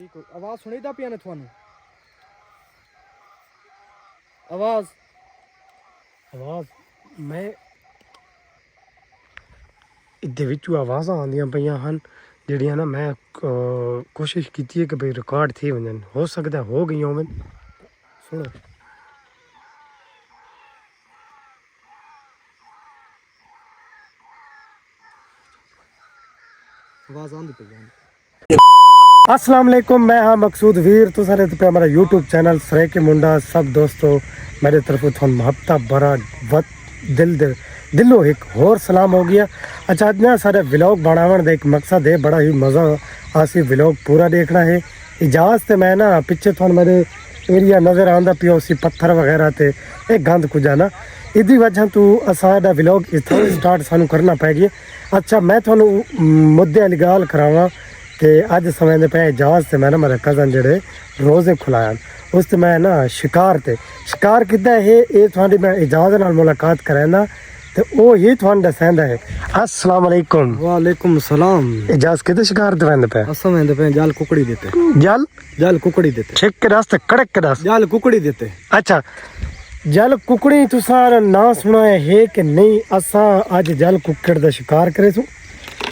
ठीक हो आवाज सुनीदा पिया ने थानू आवाज मैं इहदे विचों आवाज़ां आंदियां पईयां हन ਜਿਹੜੀਆਂ ना मैं कोशिश की है कि भाई रिकॉर्ड थी वञनि हो सकता हो गई होवन सुनो आवाज आंदी पई अस्सलाम वालेकुम मैं हाँ मकसूद वीर तो सारे पे हमारा यूट्यूब चैनल सरे के मुंडा सब दोस्तों मेरे तरफ थोन महबता बड़ा वत दिलों एक होर सलाम हो गया। अच्छा अज ना सारे व्लॉग बनावन का एक मकसद है बड़ा ही मज़ा आसी व्लॉग पूरा देखना है। इजाज़ से मैं ना पिछे थोन मेरे एरिया नज़र आंदा पिया उसी पत्थर वगैरह ते एक गंद कुजा ना इदी वजह तो असाडा व्लॉग इतना स्टार्ट सानू करना पै गया। अच्छा मैं थोनू मुद्दे वाली गाल करावा कि अज समय पे इजाज़ से मैं ना मेरे कज़न जड़े रोज़े खुलाया उस मैं ना शिकार किदा है ये थोड़ी मैं इजाज़त नाल मुलाकात कराना तो वो ही थोड़ा दसेंदा है। अस्सलाम वालेकुम। वालेकुम सलाम। इजाज़ किदे शिकार ते वेंदे पे असां वेंदे पे जाल कुकड़ी देते जाल कुकड़ी देते ठीक के रास्ते कड़क के रास्ते जाल कुकड़ी देते। अच्छा जल कुकड़ी तुसा ना सुना है कि नहीं असा अज जल कुकड़ दा शिकार करे सु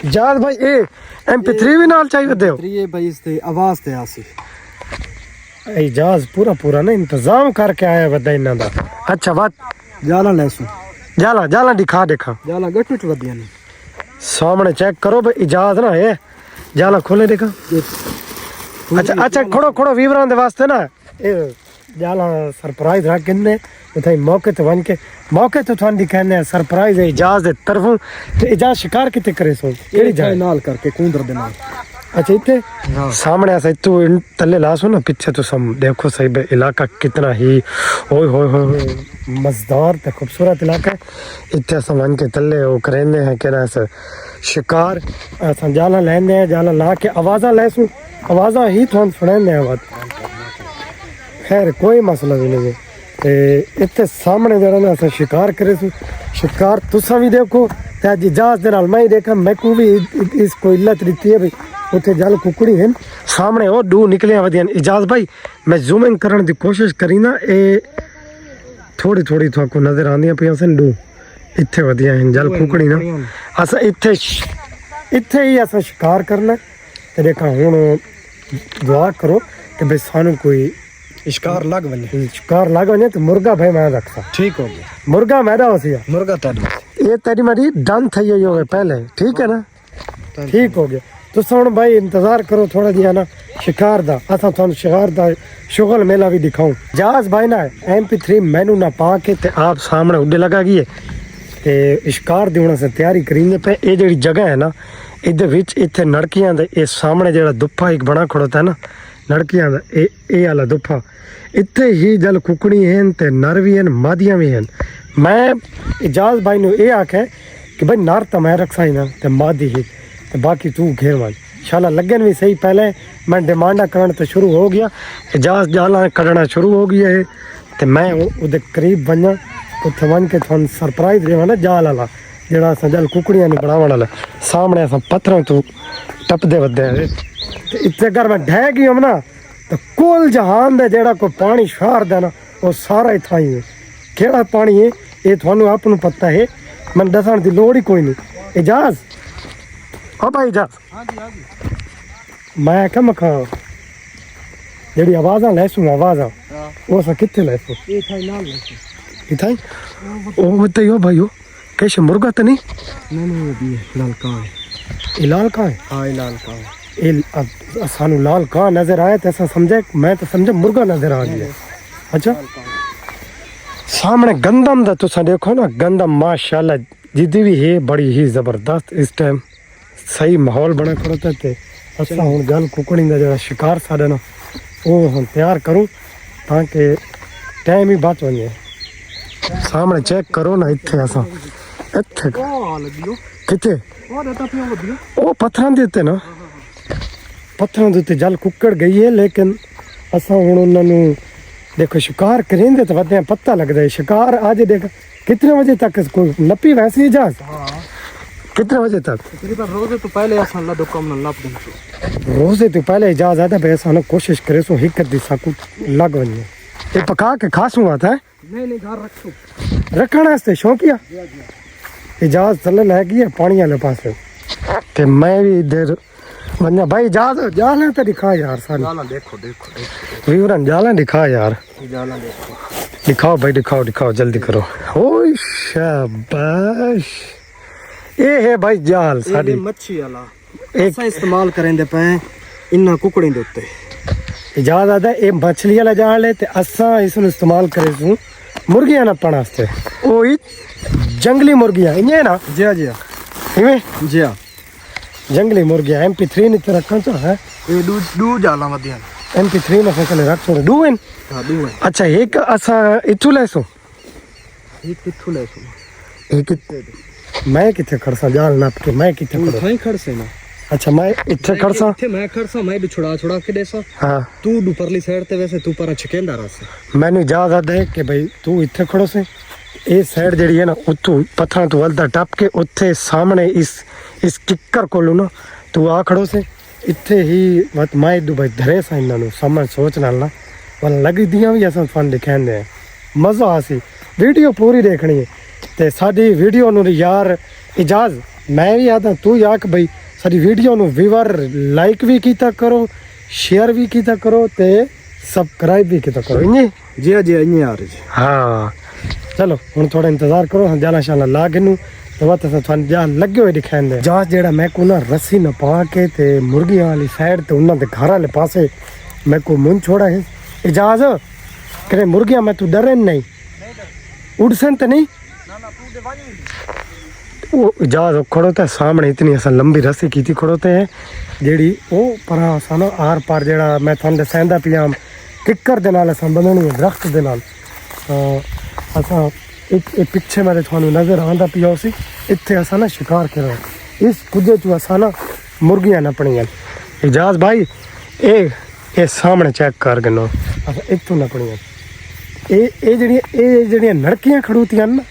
जाल भाई ए MP3 भी नाल चाहिए दे ये भाई इसते आवाज ते आसी इजाज़ पूरा ना इंतजाम करके आया बदा इना दा। अच्छा बात जाला लेसु जाला दिखा जाला गट वदिया नहीं सामने चेक करो भाई इजाज़ ना है जाला खोले देखा। अच्छा खड़ो वीवरां दे वास्ते ना ए जाला सरप्राइज रख किन्ने उथे मौके ते वन के मौके ते थान दिखाने सरप्राइज है इजाज़ दे तरफों ते इजाज़ शिकार किते करे सो केड़ी जाय नाल करके कूंदर दे नाल। अच्छा इतने सामने ऐसा तू तले लासो ना पीछे तो सब देखो सही इलाका कितना ही ओए होए मज़ेदार ते खूबसूरत इलाका है। इतने समझ के तले वो करेंगे हैं कि ना शिकार ऐसा जाला लेंदे हैं जाला ला के आवाज़ा लेसू आवाज़ा ही थोड़ा सुनेंदे हैं बात खैर कोई मसला भी नहीं है। इतने सामने जरा ना ऐसा शिकार करे सू शिकार तुसा भी देखो ते अज इजाज़ दे नाल मैं ही देखा मैं को भी इसको इल्लत दी है भाई उत्थे जल कुकड़ी हैं सामने और डू निकलिया वधिया। इजाज़ भाई मैं जूमिंग करने की कोशिश करी ना ये थोड़ी थोड़ी नज़र आंदियां पियां सन डू इत्थे वधिया हैं जल कुकड़ी ना असा इत्थे ही असा शिकार करना ते देखा हुण दुआ करो कि भाई सानू कोई शिकार लग वने तो मुर्गा भाई मैं रखता ठीक हो गया मुर्गा मैदा हो सिया मुर्गा ये तेरी मेरी डन थी हो गए पहले ठीक है ना ठीक हो गया तो सुन भाई इंतजार करो थोड़ा जिहा ना शिकार दा असा थानू शिकार दा शुगल मेला भी दिखाऊं। इजाज़ भाई ना MP3 मैनू ना पा के ते आप सामने उड्डे लगा गई ते शिकार दी हुण अस तैयारी करेंगे पे ये जेड़ी जगह है ना इहदे विच इत्थे नड़कियां दे ये सामने जेड़ा दुप्पा एक बना खड़ोता है ना लड़कियां दा ए वाला दुप्पा इत्थे ही जल कुकड़ी हैं ते नर भी हैं मादियां भी हैं। मैं इजाज़ भाई ने ये आखे कि भाई नर तो मैं रखसा ही ना ते मादी ही ते बाकी तू घेर वन शाला लगन भी सही पहले मैं डिमांडा करन तो शुरू हो गया इजाज़ जाला कढ़ना शुरू हो गया है ते मैं उहदे करीब वना उत्थे वन के थोन सरप्राइज देवा ना जाल वाला जेड़ा असां जल कुकड़ियां नु बनावण वाला सामने असां पत्थरों तो टपदे वदे ते इत्थे अगर मैं ढह गई हम ना तो कुल जहान दा जेड़ा कोई पानी शार दा ना वो सारा इत्था ही है केड़ा पानी है ये थानू आपनू पता है मैं दसण दी लोड़ ही कोई नहीं। इजाज़ ओ भाई इजाज़ हां जी मैं क्या मखा जेड़ी आवाज़ां लेसू आवाज़ां वो सा किथे लेसू ये थाई नाल लेसू इथाई ओ बते यो भाईयो कैसे मुर्गा तो नहीं वो भी है लाल का है ये लाल का है हां ये लाल का है ये सानू लाल का नजर आया तो ऐसा समझे मैं तो समझा मुर्गा नजर आ गया। अच्छा सामने गंदम दा तुसा देखो ना गंदम माशाल्लाह जिदी भी है बड़ी ही जबरदस्त इस टाइम सही माहौल बना खड़ोता थे असा हुण जल कुकड़ी दा जेड़ा शिकार साडा ना वो हुण तैयार करूं ताकि टाइम ही बच वने। सामने चेक करो ना इत्थे असा इत्थे किथे ओ पत्थरां दे ना पत्थरों के उत्ते जल कुकड़ गई है लेकिन असा हुण उन्होंने देखो शिकार करेंगे तो वह पता लगता है शिकार आज देख कितने बजे तक कोई नपी वैसे इजाज़ कितने बजे तक? तकरीबन रोजे तो पहले असां लदो कम न लप दिन रोजे तो पहले इजाजत है भाई असां कोशिश करे सो हिक दी साकू लग वने ये पका के खासू आता है नहीं घर रखो रखने वास्ते शौकिया इजाज चल लगी है पानी वाले पास ते मैं भी इधर वन्या भाई इजाज जाला तो दिखा यार सारी जाला देखो विवरण जाला दिखा यार जाला देखो दिखाओ भाई दिखाओ जल्दी करो ओए शाबाश ये है भाई जाल साडी मच्छी वाला एक इस्तेमाल करेंदे पे इन्ना कुकड़ी दे उत्ते इजाज़त आता है ये मछली वाला जाल है ते असा इसनु इस्तेमाल करे सु मुर्गियां ना पाने वास्ते ओए जंगली मुर्गियां इने ना जी इवें जी जंगली मुर्गियां MP3 ने तो रखन तो है ये दू जाला मदियां MP3 में फसल रख सो दू हैं हां दू हैं अच्छा एक असा इथु लेसो एक किथु लेसो एक मैं किथे खड़सा जाल नाप के मैं किथे खड़ो थाई खड़से ना अच्छा मैं इथे खड़सा इथे मैं खड़सा मैं भी छुड़ा के देसा हां तू ऊपरली साइड ते वैसे तू पर छकेंदा रस मैंने इजाजत है कि भाई तू इथे खड़ो से ये साइड जड़ी है ना उतू पत्थर तू वलदा टप के उथे सामने इस किक्कर कोलू ना तू आ खड़ो से इथे ही मत मैं दू भाई धरे सा इन्हां नु समझ सोच नाल ना वाला लगी दियां भी असां फन दिखांदे मजा आसी वीडियो पूरी देखनी है ते साडी वीडियो नु यार इजाज मैं भी आता तू आख भाई साडी वीडियो नु व्यूअर लाइक भी कीता करो शेयर भी कीता करो ते सब्सक्राइब भी कीता करो इने जी इने आ रही हाँ चलो हुन थोड़ा इंतजार करो हम जाला शाला ला गिनू तो वत थान जाल लगे हुए दिखांदे जास जेड़ा मैं को ना रस्सी न पा के ते मुर्गियां वाली साइड ते उन्हां दे घर वाले पासे मैं को मुंह छोड़ा है इजाज करे मुर्गियां मैं तू डरे नहीं उड़सन तो नहीं वो इजाज खड़ोते सामने इतनी असा लंबी रस्सी की थी खड़ोते हैं जेड़ी वो परा असा ना आर पार जेड़ा मैं थान दसांदा पिया किक्कर दे नाल असा बंधनी है दरख्त दे नाल असा एक पिछे मेरे थानू नजर आंदा पिया उसी इत्थे असा ना शिकार करो इस कुजे चू असा ना मुर्गियां नपणियां इजाज भाई ए सामने चेक कर गनो असा इत्थों नपणियां ए जड़ियां नड़कियां खड़ोतियां ना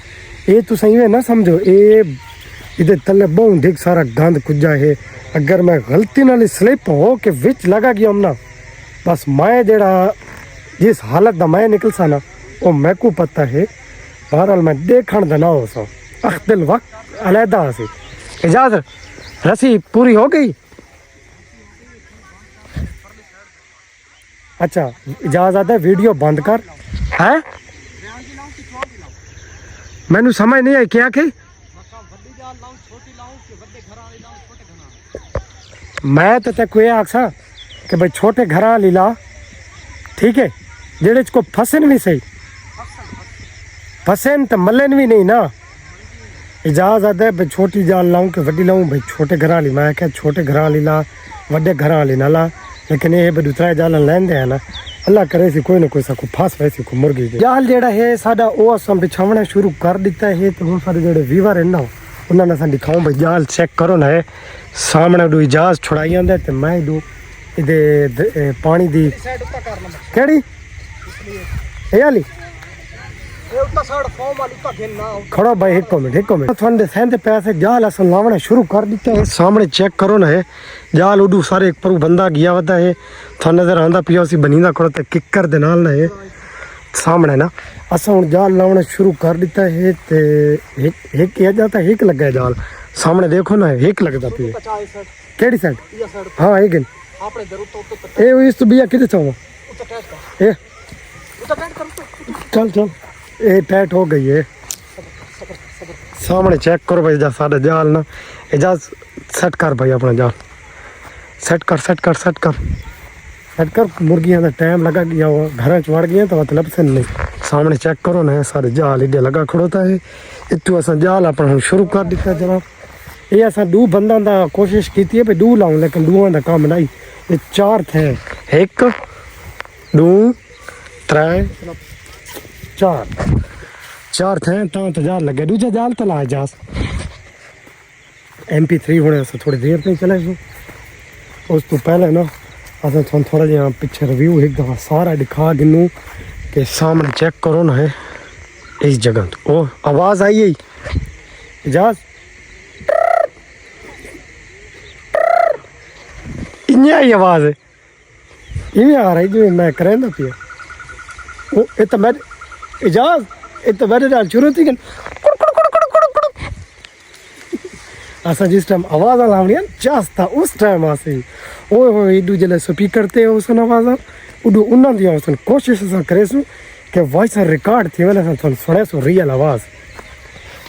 ये तुम इवें ना समझो ये तले बहुत ढिग सारा गंद कुजा है अगर मैं गलती नाल स्लिप हो के विच लगा गया ना बस मैं जेड़ा जिस हालत दा मैं निकल सा ना वो मैं को पता है बहरहाल मैं देखण दा ना हो सा अख्तिल वक्त अलहदा सी इजाजत रस्सी पूरी हो गई अच्छा इजाजत है वीडियो बंद कर है मैनू समझ नहीं आई क्या कि मैं तो तेको ये आखसा कि भाई छोटे घर वाली ला ठीक है जेड़े को फसन भी सही फसन तो मलन भी नहीं ना इजाजत है भाई छोटी जाल लाऊं कि वड्डी लाऊं भाई छोटे घर वाली मैं क्या छोटे घर वाली ला वड्डे घर वाली ना ला लेकिन ये भाई दूसरा जाल लेंदे है ना अल्लाह करे सी कोई ना कोई सा को फास वैसी को मुर्गी जाल जेड़ा है साडा ओ असम बिछावना शुरू कर दिता है तो हम सारे जेड़े व्यूअर है ना उन्होंने सा दिखाऊं भाई जाल चेक करो ना है सामने दो इजाज छुड़ाई आंदे ते मैं दो इदे पानी दी केड़ी ए आली खड़ो भाई एक मिनट थोड़े सेंधे पैसे जाल असन लावना शुरू कर दिता है सामने चेक करो ना है जाल उडू सारे एक पर बंदा गया होता है थान नजर आंदा पिया उसी बनीदा खड़ो ते किक्कर दे नाल ना है सामने ना असा हुन जाल लावना शुरू कर दिता है ते एक किया जाता है एक लगा है जाल सामने देखो ना एक लगता पिया केड़ी साइड हां एक आपने जरूर तो ए इस तो बिया किथे चाहो ए चल ये टाइट हो गई है सामने चेक करो भाई जा साढ़े जाल ना इजाज सेट कर भाई अपना जाल सेट कर मुर्गियां का टाइम लगा गया वो घर च वड़ गया तो मतलब से नहीं सामने चेक करो ना सारे जाल इधे लगा खड़ोता है इतू असा जाल अपना शुरू कर दिता जनाब ये असा दो बंदा दा कोशिश की है भाई दो लाऊं लेकिन दुआ का काम नहीं ये चार थे एक दो त्रै चार थे तो जाल लगे दूजा जाल तो लाए जास MP3 होने से थोड़ी देर तक चले उस तो पहले ना अस थोड़ा जहा पीछे रिव्यू एक दफ़ा सारा दिखा गिनू कि सामने चेक करो ना है इस जगह तो ओ आवाज़ आई है इजाज इन्या ही आवाज है इवें आ रही जिवें मैं करेंदा पिया वो ये तो मैं इजाज ये तो मेरे नाल शुरू थी असा जिस टाइम आवाज लावनी चास था उस टाइम आसी ओए होए इडू जले स्पीकर ते उसन आवाज उडू उन्ना दी उसन कोशिश सा करे सु के वॉइस रिकॉर्ड थी वने सन सुने सु रियल आवाज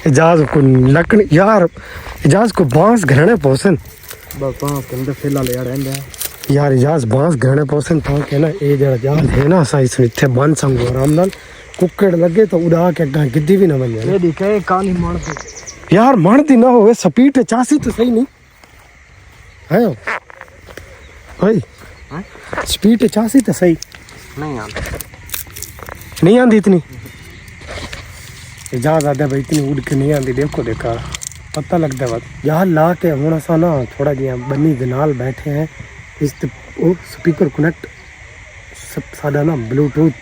इजाज को लकन यार इजाज को बांस घरने पहुंचन बस बांस के अंदर फिलहाल यार रहंदा यार इजाज बांस घरने पहुंचन था के ना ये जरा जहाज है ना असा इस इथे बन संगो आराम नाल कुकड़ लगे तो उड़ा के गा गिद्दी भी ना बन जाए ये दिखे कानी मार दे यार मरती ना हो स्पीड चासी तो सही नहीं है भाई स्पीड चासी तो सही नहीं आंदा नहीं आंदी इतनी इजाज आदे भाई इतनी उड़ के नहीं आंदी देखो देखा पता लगता है यार ला के हूँ असा ना थोड़ा जिहा बनी दे नाल बैठे हैं इस वो स्पीकर कनेक्ट साडा ना ब्लूटूथ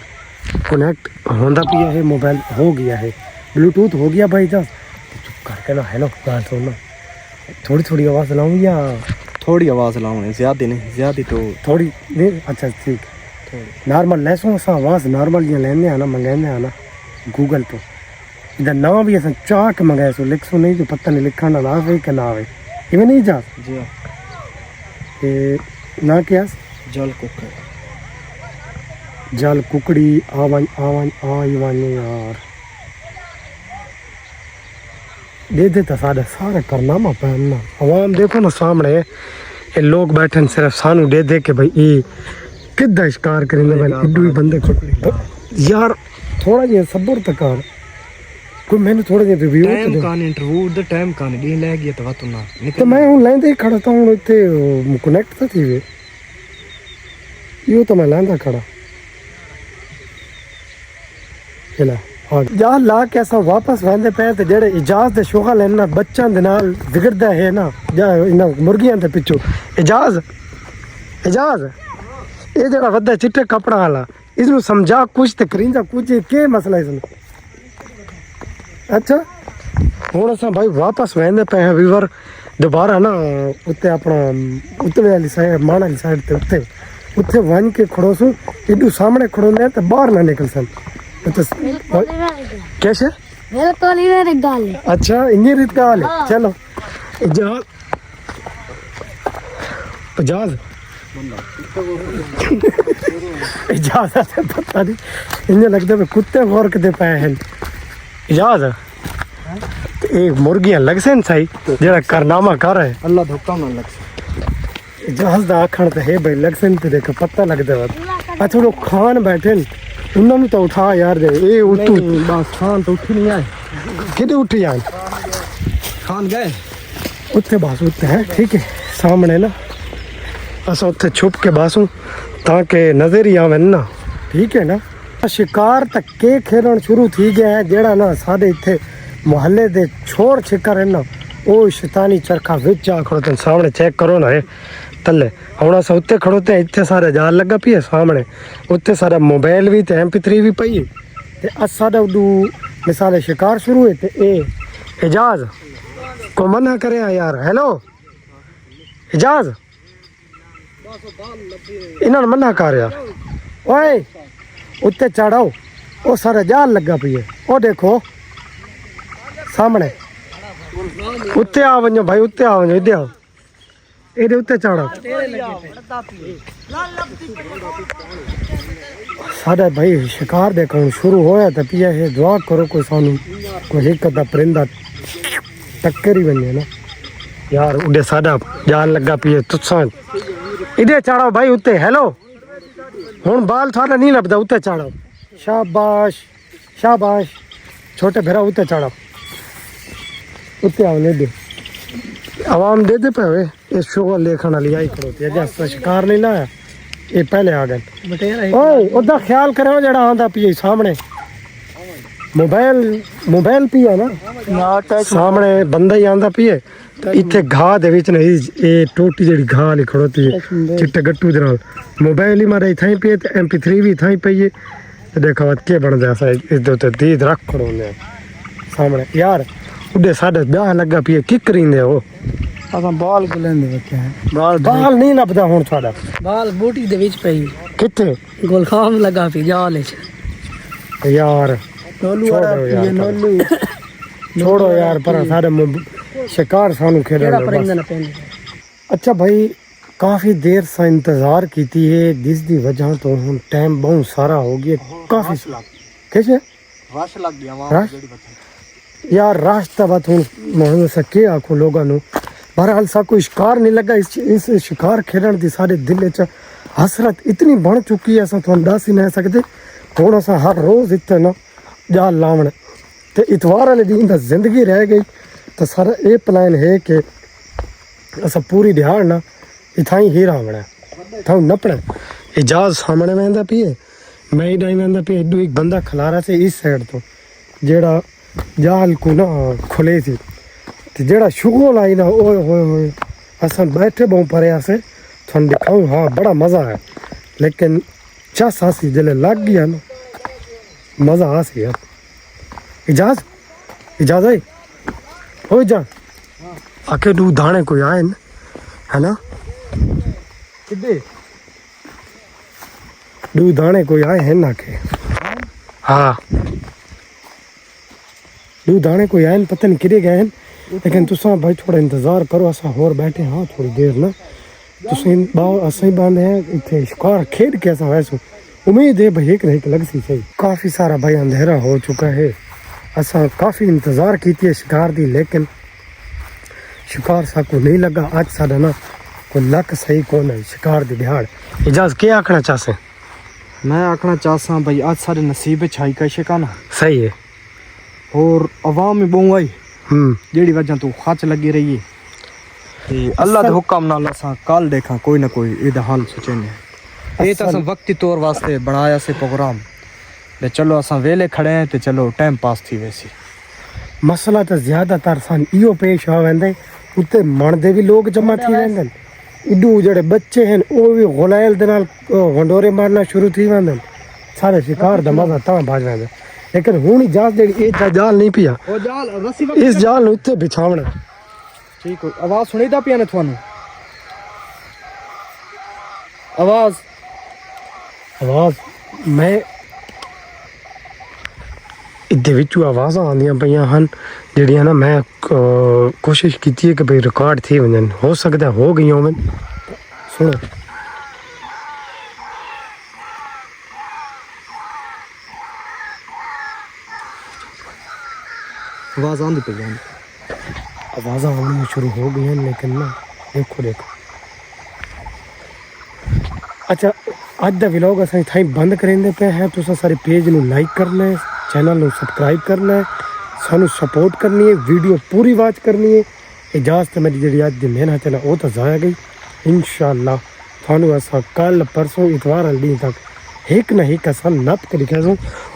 कनेक्ट होंदा पिया है मोबाइल हो गया है ब्लूटूथ हो गया भाई इजाज चुप करके ना हेलो गाल सुनना थोड़ी थोड़ी आवाज़ लाऊं या थोड़ी आवाज लाऊं ज्यादा नहीं ज्यादा तो थोड़ी नहीं अच्छा ठीक नॉर्मल लैसों सा आवाज़ नॉर्मल जियां लैंदे आना मंगाने आना गूगल तो इधर ना भी अस चाह के मंगाए सो लिख सो नहीं जो पता नहीं लिखा ना आवे कि ना आवे इवें नहीं जा जी ना क्या जल कुकर जल कुकड़ी आवन आवन आई वाने यार दे देता सारे सारे करनामा पहनना आवाम देखो ना सामने ये लोग बैठे सिर्फ सानू दे दे के भाई ये किदा शिकार करेंगे भाई इड्डू ही बंदे यार थोड़ा जिहा सब्र तकार कोई मैंने थोड़ा जिहा रिव्यू टाइम कान इंटरव्यू द टाइम कान दी ले गया तो तू ना तो मैं हूं लेंदे ही खड़ा था हूं इत्थे कनेक्ट तो थी वे यो तो मैं लेंदा खड़ा चला यार ला के असां वापस वेंदे पे ते जेड़े इजाज दे शोगा लेना बच्चां दे नाल विगड़दा है ना जा इना मुर्गियां दे पिछू इजाज इजाज ये जेड़ा वड्डा चिट्टे कपड़ा वाला इसनु समझा कुछ ते करिंदा कुछ के मसला इसनु अच्छा हुण असां भाई वापस वेंदे पे हैं वीवर दोबारा ना उत्ते अपना उत्तरे वाली साइड माण वाली साइड ते उत्ते उत्थे वन के खड़ो सु इडू सामने खड़ोंदे ते बाहर ना निकल सन कैसे मेरे तो नहीं रे गाल अच्छा इंजी रीत गाल है चलो इजाज इजाज इजाज पता नहीं इन्हें लगता है कुत्ते गौर के पे हैं इजाज एक मुर्गियां लग से सही जरा करनामा कर रहे अल्लाह धोखा ना लग इजाज दा आखण ते है भाई लग से देख पता लगदा है थोड़ो खान बैठे उन्होंने तो उठा यार दे ए उठू बस खान तो उठी नहीं आए किदे उठ जान खान गए उत्थे बस उत्ते है ठीक है सामने ना अस उत्थे छुप के बासू ताकि नजर ही आवे ना ठीक है ना शिकार तक के खेलण शुरू थी गया है जेड़ा ना साडे इत्थे मोहल्ले दे छोर छिकर है ना ओ शैतानी चरखा विच आ खड़ोते सामने चेक करो ना तले हम अस उत्ते खड़ोते इतने सारे जाल लगा पी है सामने उत्ते सारा मोबाइल भी तो MP3 भी पई है अस साडा उडू मिसाल शिकार शुरू है ते ए इजाज को मना करे यार हेलो इजाज इन्होंने मना कर यार ओए उत्ते चढ़ाओ ओ सारा जाल लगा पी है ओ देखो सामने उत्ते आ वञो भाई उत्ते आ वञो इधर आओ ਇਹਦੇ ਉੱਤੇ ਚੜੋ ਸਾਡਾ ਭਾਈ ਸ਼ਿਕਾਰ ਦੇਖਣ ਸ਼ੁਰੂ ਹੋਇਆ ਤਾਂ ਪਿਆ ਇਹ ਦੁਆ ਕਰੋ ਕੋਈ ਸਾਨੂੰ ਕੋਈ ਇੱਕ ਦਾ ਪਰਿੰਦਾ ਟੱਕਰ ਹੀ ਬਣੇ ਨਾ ਯਾਰ ਉਹਦੇ ਸਾਡਾ ਜਾਨ ਲੱਗਾ ਪਈ ਤੁਸਾਂ ਇਹਦੇ ਚੜੋ ਭਾਈ ਉੱਤੇ ਹੈਲੋ ਹੁਣ ਬਾਲ ਸਾਡਾ ਨਹੀਂ ਲੱਭਦਾ ਉੱਤੇ ਚੜੋ ਸ਼ਾਬਾਸ਼ ਸ਼ਾਬਾਸ਼ ਛੋਟੇ ਭਰਾ ਉੱਤੇ ਚੜੋ ਉੱਤੇ ਆਓ ਨੇ ਦੇ आवाम दे दे पे हुए इस शो लेखन वाली आई खड़ोती है जैसा शिकार नहीं लाया ये पहले आ गए ओए ओदा ख्याल करो जड़ा आंदा पी सामने मोबाइल पी है ना सामने बंदा ही आंदा पी इत्थे घाह दे विच नहीं ये टोटी जेड़ी घाह वाली खड़ोती है चिट्टे गट्टू दे नाल मोबाइल ही मारे इथाई पी ते MP3 भी इथाई पई है ते देखा वत के बन जा सा इस दे ते दीद रख खड़ोने सामने यार उडे साडे ब्याह लगा पी की करिंदे हो ਅਸਾਂ ਬਾਲ ਗੁਲੰਦੇ ਵੇਖਿਆ ਬਾਲ ਨਹੀਂ ਲੱਭਦਾ ਹੁਣ ਤੁਹਾਡਾ ਬਾਲ ਬੂਟੀ ਦੇ ਵਿੱਚ ਪਈ ਕਿੱਥੇ ਗੁਲਖਾਮ ਲਗਾ ਪਈ ਜਾਲ ਵਿੱਚ ਯਾਰ ਨੋਲੂ छोड़ो वाला यार, ये नोलू छोड़ो यार पर सारे शिकार सानू खेल केड़ा परिंदा ना पेंदे अच्छा भाई काफी देर से इंतजार कीती है जिस दी वजह तो हम टाइम बहुत सारा हो गया काफी कैसे रश लग गया रश? यार रास्ता बात हूँ मैं सके आखो लोगों नु बहरहाल सा कोई शिकार नहीं लगा इस शिकार खेलण दी सारे दिल च हसरत इतनी बन चुकी है असां तुहानू दस ही नहीं सकते हुण असां हर रोज इत्थे ना जाल लावण ते इतवार वाले दिन दा जिंदगी रह गई तो सारा ये प्लान है कि असां पूरी दिहाड़ ना इत्थां ही हीरा आवना थां नपना इजाज सामने वेंदा पिए मैं ही नहीं वेंदा पिए एडू एक बंदा खलारा से इस साइड तो जेड़ा जाल को ना खुले सी ते जेड़ा शुगल आई ना ओए होए होए असां बैठे बहु परे आसे थां दिखाऊं हाँ बड़ा मज़ा है लेकिन चस आसी जले लग गया ना मज़ा आसी यार इजाज है हो जा आके दू दाने कोई आए न है ना किदे दू दाने कोई आए हैं ना के हाँ दू दाने कोई आए न पता नहीं किधे गए हैं लेकिन तुसा भाई थोड़ा इंतजार करो असा होर बैठे हाँ थोड़ी देर ना तुसी असा ही बांधे हैं इतने शिकार खेल के असा वैसो उम्मीद है भाई एक रही लग सी सही काफ़ी सारा भाई अंधेरा हो चुका है असा काफ़ी इंतज़ार की थी शिकार दी लेकिन शिकार सा को नहीं लगा आज साडा ना कोई लक सही कौन है शिकार दी दिहाड़ इजाज क्या आखना चाहसे मैं आखना चाहसा भाई आज सारे नसीब छाई का शिकाना सही है और आवाम में बहु आई जेड़ी वजह तो खच लगी रही है ते अल्लाह दे हुक्म नाल असा कल देखा कोई ना कोई एदा हाल सोचने ये तो असां वक्ती तौर वास्ते बनाया से प्रोग्राम ते चलो असां वेले खड़े हैं ते चलो टाइम पास थी वैसी मसला तो ज़्यादातर सन इहो पेश आ वेंदे उत्ते मणदे भी लोग जमा थी वेंदन इडू जेड़े बच्चे हैं वो भी गुलैल दे नाल गंडोरे मारना शुरू थी वेंदन सारे शिकार दा मजा तां बाज वेंदे लेकिन हुण इजाज जेड़ी ए जाल नहीं पिया ओ जाल रस्सी इस जाल नु उत्ते बिछावना ठीक हो आवाज सुनीदा पिया ने थानू आवाज मैं इदे विचों आवाज़ां आंदियां पईयां हन ਜਿਹੜੀਆਂ ना मैं कोशिश की है कि भाई रिकॉर्ड थी वञनि हो सकता है हो गई होवन सुनो आवाज आंदी पई है आवाज़ां आनी शुरू हो गई हैं लेकिन ना देखो अच्छा अज का व्लॉग अस इतना बंद करेंगे पे हैं तुसा सारे पेज ਨੂੰ लाइक करना है चैनल ਨੂੰ सब्सक्राइब करना है सानू सपोर्ट करनी है वीडियो पूरी वॉच करनी है इजाजत मेरी जी अज की मेहनत है ना वो तो जाया गई इंशाअल्लाह थानू असा कल परसों इतवार वाले दिन तक एक ना एक असा नप के लिखा सो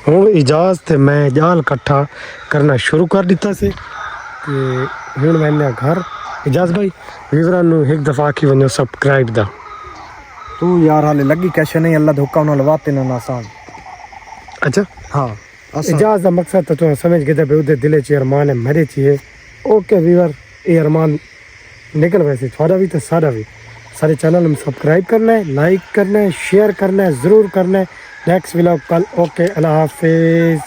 हूँ इजाजत मैं जाल इकट्ठा करना शुरू कर दिता से हूँ मैंने घर इजाज भाई व्यूअरां एक दफ़ा आखी वनो सब्सक्राइब दा तू यार हाले लगी कैसे नहीं अल्लाह धोखा ना लवाते ना आसान अच्छा हाँ इजाज का मकसद तो समझ गए थे उधर दिले च अरमान है मेरे चाहिए ओके व्यूअर ये अरमान निकल वैसे थोड़ा भी तो सारा भी सारे चैनल में सब्सक्राइब करना है लाइक करना है शेयर करना है ज़रूर करना है नेक्स्ट व्लॉग कल ओके अल्लाह हाफिज़।